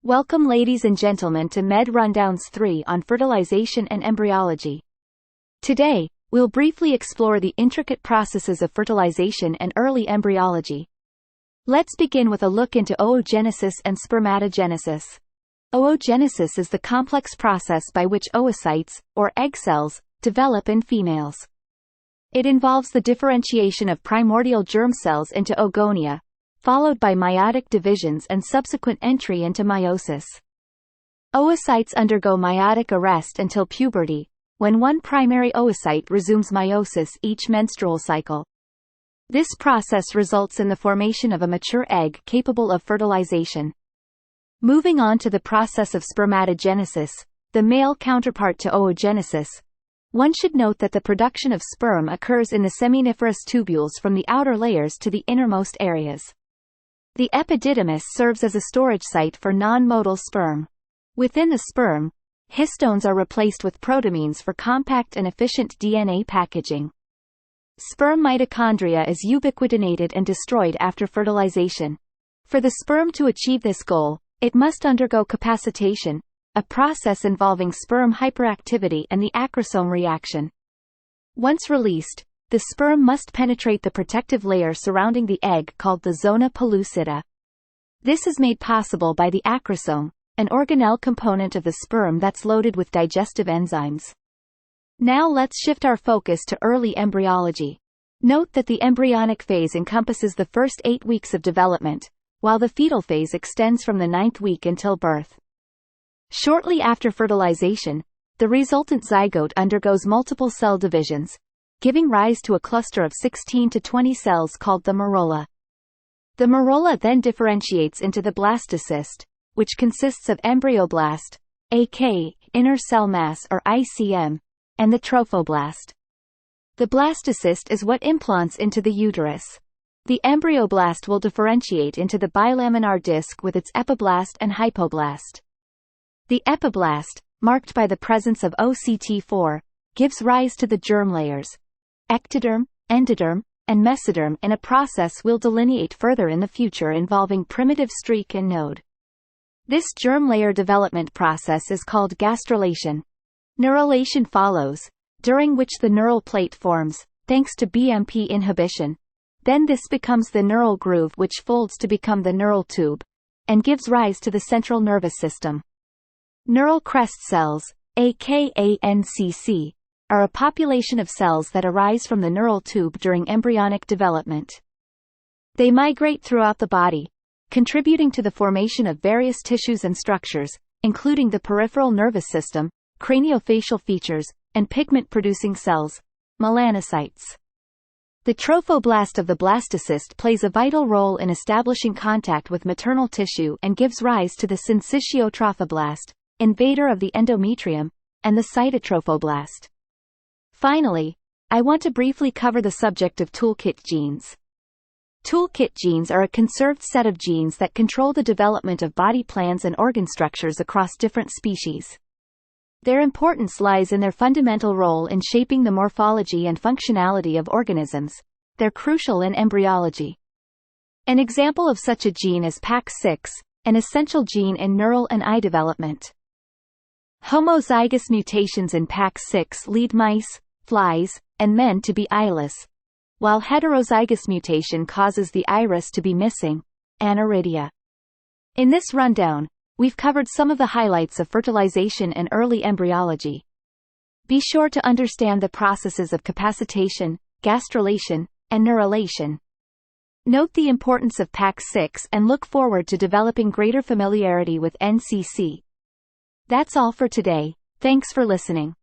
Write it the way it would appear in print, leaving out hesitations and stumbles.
Welcome ladies and gentlemen to MedRundown's 3 on fertilization and embryology. Today, we'll briefly explore the intricate processes of fertilization and early embryology. Let's begin with a look into oogenesis and spermatogenesis. Oogenesis is the complex process by which oocytes, or egg cells, develop in females. It involves the differentiation of primordial germ cells into oogonia, followed by meiotic divisions and subsequent entry into meiosis. Oocytes undergo meiotic arrest until puberty, when one primary oocyte resumes meiosis each menstrual cycle. This process results in the formation of a mature egg capable of fertilization. Moving on to the process of spermatogenesis, the male counterpart to oogenesis, one should note that the production of sperm occurs in the seminiferous tubules from the outer layers to the innermost areas. The epididymis serves as a storage site for non-motile sperm. Within the sperm, histones are replaced with protamines for compact and efficient DNA packaging. Sperm mitochondria is ubiquitinated and destroyed after fertilization. For the sperm to achieve this goal, it must undergo capacitation, a process involving sperm hyperactivity and the acrosome reaction. Once released, the sperm must penetrate the protective layer surrounding the egg called the zona pellucida. This is made possible by the acrosome, an organelle component of the sperm that's loaded with digestive enzymes. Now let's shift our focus to early embryology. Note that the embryonic phase encompasses the first 8 weeks of development, while the fetal phase extends from the 9th week until birth. Shortly after fertilization, the resultant zygote undergoes multiple cell divisions, giving rise to a cluster of 16 to 20 cells called the morolla. The morolla then differentiates into the blastocyst, which consists of embryoblast, aka inner cell mass or ICM, and the trophoblast. The blastocyst is what implants into the uterus. The embryoblast will differentiate into the bilaminar disc with its epiblast and hypoblast. The epiblast, marked by the presence of OCT4, gives rise to the germ layers, ectoderm, endoderm, and mesoderm, in a process we'll delineate further in the future involving primitive streak and node. This germ layer development process is called gastrulation. Neurulation follows, during which the neural plate forms, thanks to BMP inhibition. Then this becomes the neural groove, which folds to become the neural tube, and gives rise to the central nervous system. Neural crest cells, aka NCC, are a population of cells that arise from the neural tube during embryonic development. They migrate throughout the body, contributing to the formation of various tissues and structures, including the peripheral nervous system, craniofacial features, and pigment-producing cells, melanocytes. The trophoblast of the blastocyst plays a vital role in establishing contact with maternal tissue and gives rise to the syncytiotrophoblast, invader of the endometrium, and the cytotrophoblast. Finally, I want to briefly cover the subject of toolkit genes. Toolkit genes are a conserved set of genes that control the development of body plans and organ structures across different species. Their importance lies in their fundamental role in shaping the morphology and functionality of organisms. They're crucial in embryology. An example of such a gene is PAX6, an essential gene in neural and eye development. Homozygous mutations in PAX6 lead mice, flies, and men to be eyeless, while heterozygous mutation causes the iris to be missing, aniridia. In this rundown, we've covered some of the highlights of fertilization and early embryology. Be sure to understand the processes of capacitation, gastrulation, and neurulation. Note the importance of PAX6 and look forward to developing greater familiarity with NCC. That's all for today. Thanks for listening.